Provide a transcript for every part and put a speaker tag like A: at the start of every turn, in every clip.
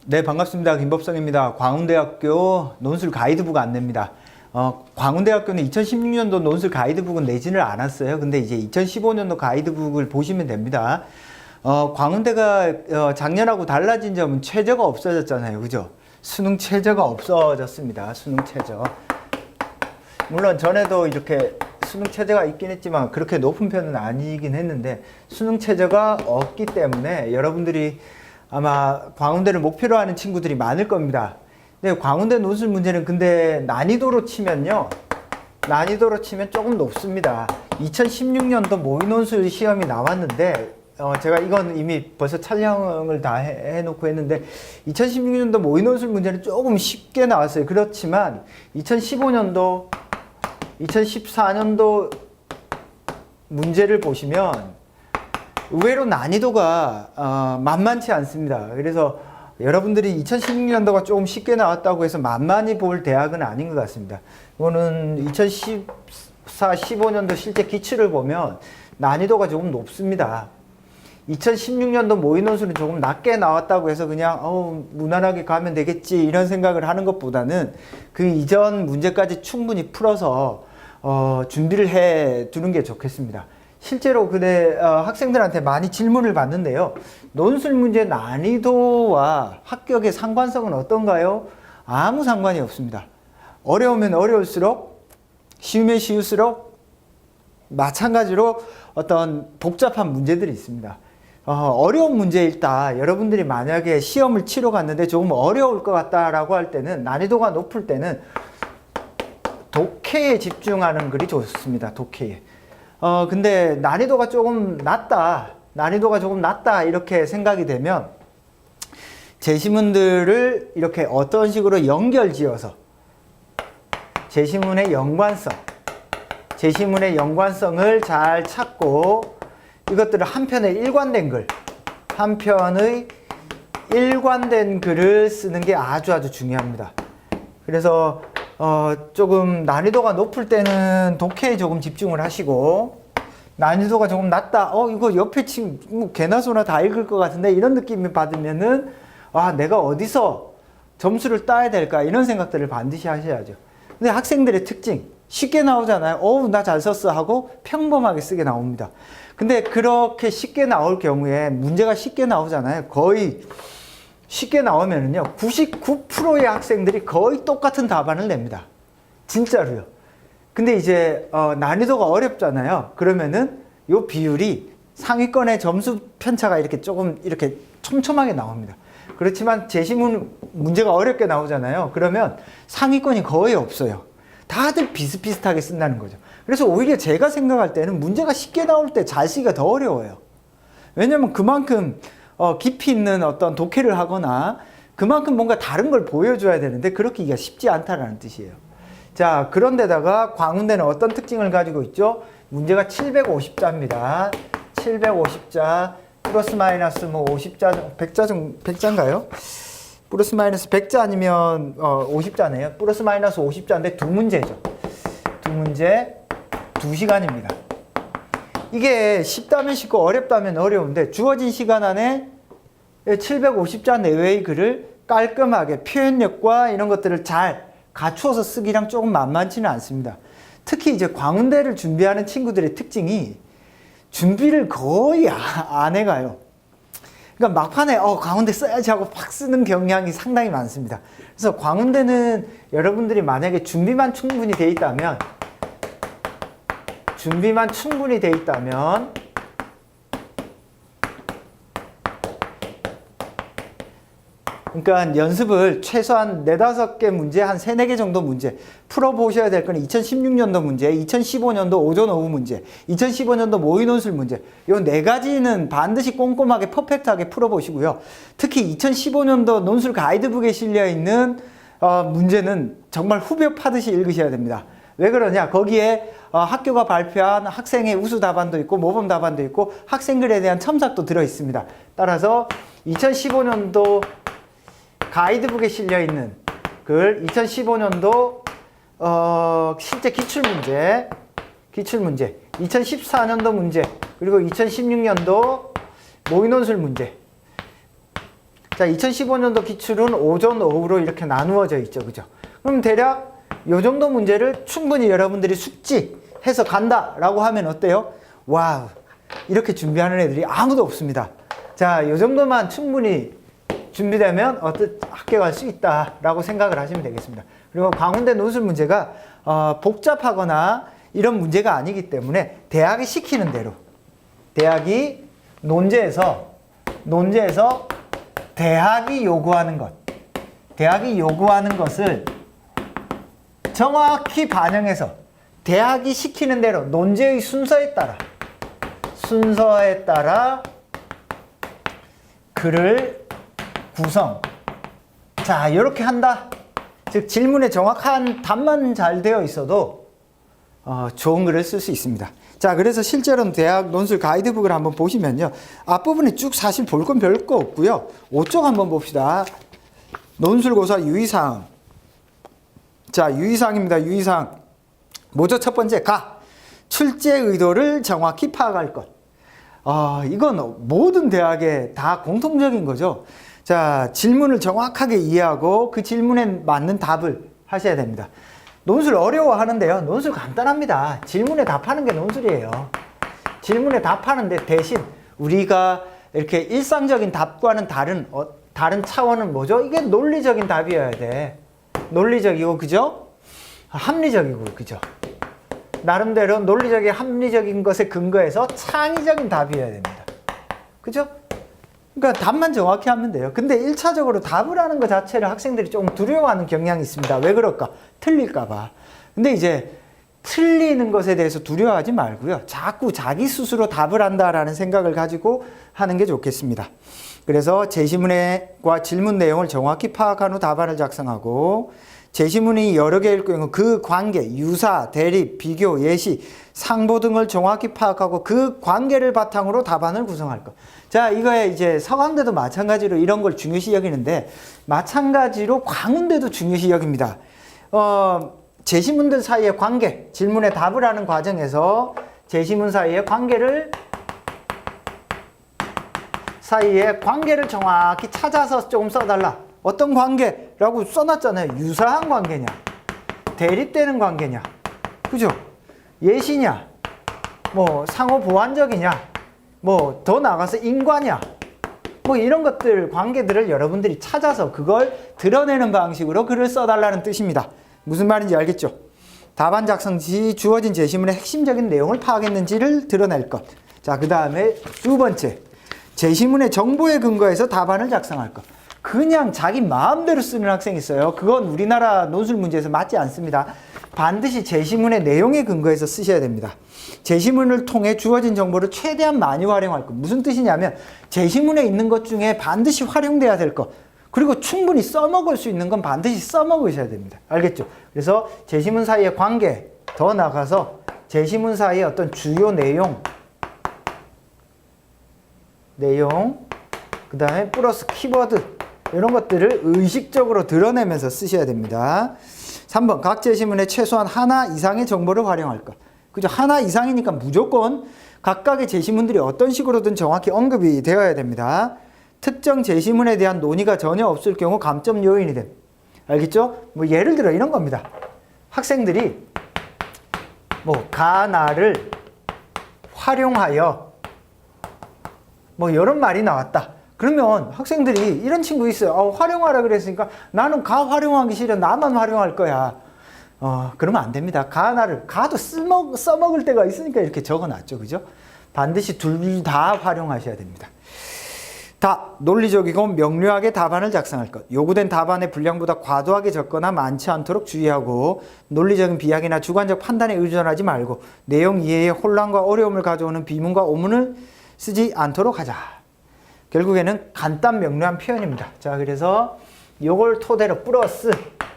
A: 네, 반갑습니다. 김법성입니다. 광운대학교 논술 가이드북 안내입니다. 광운대학교는 2016년도 논술 가이드북은 내지를 않았어요. 근데 이제 2015년도 가이드북을 보시면 됩니다. 광운대가 작년하고 달라진 점은 최저가 없어졌잖아요. 그죠? 수능 최저가 없어졌습니다. 수능 최저. 물론 전에도 이렇게 수능 최저가 있긴 했지만 그렇게 높은 편은 아니긴 했는데 수능 최저가 없기 때문에 여러분들이 아마 광운대를 목표로 하는 친구들이 많을 겁니다. 근데 광운대 논술 문제는 근데 난이도로 치면요. 난이도로 치면 조금 높습니다. 2016년도 모의논술 시험이 나왔는데 제가 이건 이미 벌써 촬영을 다 해놓고 했는데 2016년도 모의논술 문제는 조금 쉽게 나왔어요. 그렇지만 2015년도, 2014년도 문제를 보시면 의외로 난이도가 만만치 않습니다. 그래서 여러분들이 2016년도가 조금 쉽게 나왔다고 해서 만만히 볼 대학은 아닌 것 같습니다. 이거는 2014, 15년도 실제 기출을 보면 난이도가 조금 높습니다. 2016년도 모의논술은 조금 낮게 나왔다고 해서 그냥 무난하게 가면 되겠지 이런 생각을 하는 것보다는 그 이전 문제까지 충분히 풀어서 준비를 해 두는 게 좋겠습니다. 실제로 근데 학생들한테 많이 질문을 받는데요. 논술 문제 난이도와 합격의 상관성은 어떤가요? 아무 상관이 없습니다. 어려우면 어려울수록, 쉬우면 쉬울수록 마찬가지로 어떤 복잡한 문제들이 있습니다. 어려운 문제일 때 여러분들이 만약에 시험을 치러 갔는데 조금 어려울 것 같다라고 할 때는 난이도가 높을 때는 독해에 집중하는 글이 좋습니다. 독해에. 근데 난이도가 조금 낮다 이렇게 생각이 되면 제시문들을 이렇게 어떤 식으로 연결지어서 제시문의 연관성을 잘 찾고 이것들을 한 편의 일관된 글을 쓰는 게 아주 중요합니다. 그래서 조금 난이도가 높을 때는 독해에 조금 집중을 하시고 난이도가 조금 낮다. 이거 옆에 친구 개나 소나 다 읽을 것 같은데 이런 느낌을 받으면은 내가 어디서 점수를 따야 될까 이런 생각들을 반드시 하셔야죠. 근데 학생들의 특징 쉽게 나오잖아요. 나 잘 썼어 하고 평범하게 쓰게 나옵니다. 근데 그렇게 쉽게 나올 경우에 문제가 쉽게 나오잖아요. 거의 쉽게 나오면은요 99%의 학생들이 거의 똑같은 답안을 냅니다. 진짜로요. 근데 이제 난이도가 어렵잖아요. 그러면은 요 비율이 상위권의 점수 편차가 이렇게 조금 이렇게 촘촘하게 나옵니다. 그렇지만 제시문 문제가 어렵게 나오잖아요. 그러면 상위권이 거의 없어요. 다들 비슷비슷하게 쓴다는 거죠. 그래서 오히려 제가 생각할 때는 문제가 쉽게 나올 때 잘 쓰기가 더 어려워요. 왜냐면 그만큼 깊이 있는 어떤 독해를 하거나 그만큼 뭔가 다른 걸 보여줘야 되는데 그렇게 하기가 쉽지 않다라는 뜻이에요. 자, 그런데다가 광운대는 어떤 특징을 가지고 있죠? 문제가 750자입니다. 750자 플러스 마이너스 50자, 100자인가요? 플러스 마이너스 100자 아니면 50자네요. 플러스 마이너스 50자인데 두 문제죠. 두 문제 2시간입니다. 이게 쉽다면 쉽고 어렵다면 어려운데 주어진 시간 안에 750자 내외의 글을 깔끔하게 표현력과 이런 것들을 잘 갖추어서 쓰기랑 조금 만만치는 않습니다. 특히 이제 광운대를 준비하는 친구들의 특징이 준비를 거의 안 해가요. 그러니까 막판에 광운대 써야지 하고 팍 쓰는 경향이 상당히 많습니다. 그래서 광운대는 여러분들이 만약에 준비만 충분히 돼 있다면 그러니까 연습을 최소한 4-5개 문제, 한 3-4개 정도 문제 풀어보셔야 될 건 2016년도 문제, 2015년도 오전 오후 문제, 2015년도 모의논술 문제 요 4가지는 반드시 꼼꼼하게 퍼펙트하게 풀어보시고요. 특히 2015년도 논술 가이드북에 실려있는 문제는 정말 후벼 파듯이 읽으셔야 됩니다. 왜 그러냐? 거기에 학교가 발표한 학생의 우수 답안도 있고 모범 답안도 있고 학생글에 대한 첨삭도 들어 있습니다. 따라서 2015년도 가이드북에 실려있는 글 2015년도 실제 기출문제 2014년도 문제 그리고 2016년도 모의논술 문제 자, 2015년도 기출은 오전, 오후로 이렇게 나누어져 있죠. 그죠? 그럼 대략 요 정도 문제를 충분히 여러분들이 숙지해서 간다라고 하면 어때요? 와우, 이렇게 준비하는 애들이 아무도 없습니다. 자, 요 정도만 충분히 준비되면 합격할 수 있다라고 생각을 하시면 되겠습니다. 그리고 광운대 논술 문제가 복잡하거나 이런 문제가 아니기 때문에 대학이 시키는 대로, 대학이 논제에서 대학이 요구하는 것을 정확히 반영해서 대학이 시키는 대로 논제의 순서에 따라 글을 구성. 자, 이렇게 한다. 즉 질문에 정확한 답만 잘 되어 있어도 좋은 글을 쓸 수 있습니다. 자, 그래서 실제로는 대학 논술 가이드북을 한번 보시면요, 앞부분에 쭉 사실 볼 건 별거 없고요. 5쪽 한번 봅시다. 논술고사 유의사항. 자, 유의사항입니다. 유의사항. 뭐죠? 첫 번째, 출제 의도를 정확히 파악할 것. 이건 모든 대학에 다 공통적인 거죠. 자, 질문을 정확하게 이해하고 그 질문에 맞는 답을 하셔야 됩니다. 논술 어려워하는데요. 논술 간단합니다. 질문에 답하는 게 논술이에요. 질문에 답하는데 대신 우리가 이렇게 일상적인 답과는 다른 차원은 뭐죠? 이게 논리적인 답이어야 돼. 논리적이고, 그죠? 합리적이고, 그죠? 나름대로 논리적인 합리적인 것에 근거해서 창의적인 답이어야 됩니다. 그죠? 그러니까 답만 정확히 하면 돼요. 근데 1차적으로 답을 하는 것 자체를 학생들이 조금 두려워하는 경향이 있습니다. 왜 그럴까? 틀릴까 봐. 근데 이제 틀리는 것에 대해서 두려워하지 말고요. 자꾸 자기 스스로 답을 한다라는 생각을 가지고 하는 게 좋겠습니다. 그래서 제시문과 질문 내용을 정확히 파악한 후 답안을 작성하고, 제시문이 여러 개일 경우 그 관계, 유사, 대립, 비교, 예시, 상보 등을 정확히 파악하고 그 관계를 바탕으로 답안을 구성할 것. 자, 이거에 이제 서강대도 마찬가지로 이런 걸 중요시 여기는데, 마찬가지로 광운대도 중요시 여깁니다. 제시문들 사이의 관계, 질문에 답을 하는 과정에서 제시문 사이의 관계를 정확히 찾아서 조금 써달라. 어떤 관계라고 써놨잖아요. 유사한 관계냐, 대립되는 관계냐, 그죠? 예시냐, 뭐 상호 보완적이냐, 뭐 더 나가서 인과냐, 뭐 이런 것들, 관계들을 여러분들이 찾아서 그걸 드러내는 방식으로 글을 써달라는 뜻입니다. 무슨 말인지 알겠죠? 답안 작성 시 주어진 제시문의 핵심적인 내용을 파악했는지를 드러낼 것. 자, 그 다음에 두 번째, 제시문의 정보에 근거해서 답안을 작성할 것. 그냥 자기 마음대로 쓰는 학생이 있어요. 그건 우리나라 논술 문제에서 맞지 않습니다. 반드시 제시문의 내용에 근거해서 쓰셔야 됩니다. 제시문을 통해 주어진 정보를 최대한 많이 활용할 것. 무슨 뜻이냐면 제시문에 있는 것 중에 반드시 활용돼야 될 것, 그리고 충분히 써먹을 수 있는 건 반드시 써먹으셔야 됩니다. 알겠죠? 그래서 제시문 사이의 관계, 더 나가서 제시문 사이의 어떤 주요 내용, 그 다음에 플러스 키워드, 이런 것들을 의식적으로 드러내면서 쓰셔야 됩니다. 3번, 각 제시문에 최소한 하나 이상의 정보를 활용할 것. 그죠? 하나 이상이니까 무조건 각각의 제시문들이 어떤 식으로든 정확히 언급이 되어야 됩니다. 특정 제시문에 대한 논의가 전혀 없을 경우 감점 요인이 됨. 알겠죠? 뭐 예를 들어 이런 겁니다. 학생들이 뭐 가나를 활용하여 뭐 이런 말이 나왔다. 그러면 학생들이 이런 친구 있어요. 활용하라 그랬으니까 나는 가 활용하기 싫어. 나만 활용할 거야. 그러면 안 됩니다. 가도 써먹을 때가 있으니까 이렇게 적어놨죠. 그죠? 반드시 둘 다 활용하셔야 됩니다. 논리적이고 명료하게 답안을 작성할 것. 요구된 답안의 분량보다 과도하게 적거나 많지 않도록 주의하고, 논리적인 비약이나 주관적 판단에 의존하지 말고 내용 이해에 혼란과 어려움을 가져오는 비문과 오문을 쓰지 않도록 하자. 결국에는 간단 명료한 표현입니다. 자, 그래서 요걸 토대로 플러스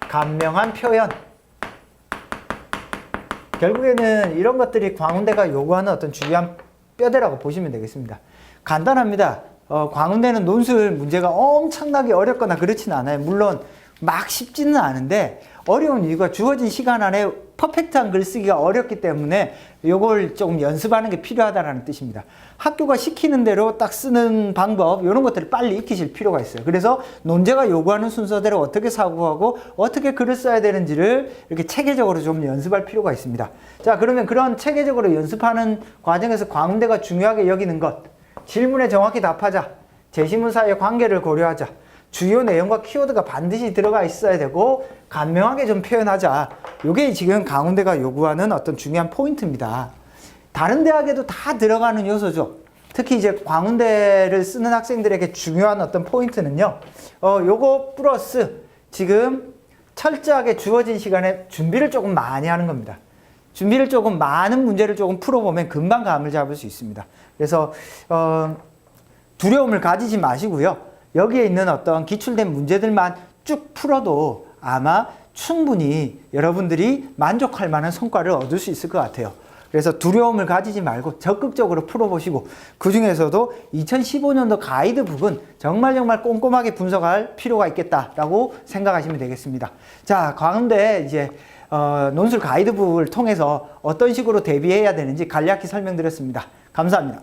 A: 간명한 표현. 결국에는 이런 것들이 광운대가 요구하는 어떤 중요한 뼈대라고 보시면 되겠습니다. 간단합니다. 광운대는 논술 문제가 엄청나게 어렵거나 그렇지는 않아요. 물론 막 쉽지는 않은데 어려운 이유가 주어진 시간 안에 퍼펙트한 글쓰기가 어렵기 때문에 요걸 조금 연습하는 게 필요하다는 뜻입니다. 학교가 시키는 대로 딱 쓰는 방법 이런 것들을 빨리 익히실 필요가 있어요. 그래서 논제가 요구하는 순서대로 어떻게 사고하고 어떻게 글을 써야 되는지를 이렇게 체계적으로 좀 연습할 필요가 있습니다. 자, 그러면 그런 체계적으로 연습하는 과정에서 광운대가 중요하게 여기는 것, 질문에 정확히 답하자, 제시문 사이의 관계를 고려하자, 주요 내용과 키워드가 반드시 들어가 있어야 되고 간명하게 좀 표현하자. 이게 지금 강운대가 요구하는 어떤 중요한 포인트입니다. 다른 대학에도 다 들어가는 요소죠. 특히 이제 광운대를 쓰는 학생들에게 중요한 어떤 포인트는요. 요거 플러스 지금 철저하게 주어진 시간에 준비를 조금 많이 하는 겁니다. 준비를 조금 많은 문제를 조금 풀어보면 금방 감을 잡을 수 있습니다. 그래서 두려움을 가지지 마시고요. 여기에 있는 어떤 기출된 문제들만 쭉 풀어도 아마 충분히 여러분들이 만족할 만한 성과를 얻을 수 있을 것 같아요. 그래서 두려움을 가지지 말고 적극적으로 풀어보시고 그 중에서도 2015년도 가이드북은 정말 꼼꼼하게 분석할 필요가 있겠다라고 생각하시면 되겠습니다. 자, 광운대 이제 논술 가이드북을 통해서 어떤 식으로 대비해야 되는지 간략히 설명드렸습니다. 감사합니다.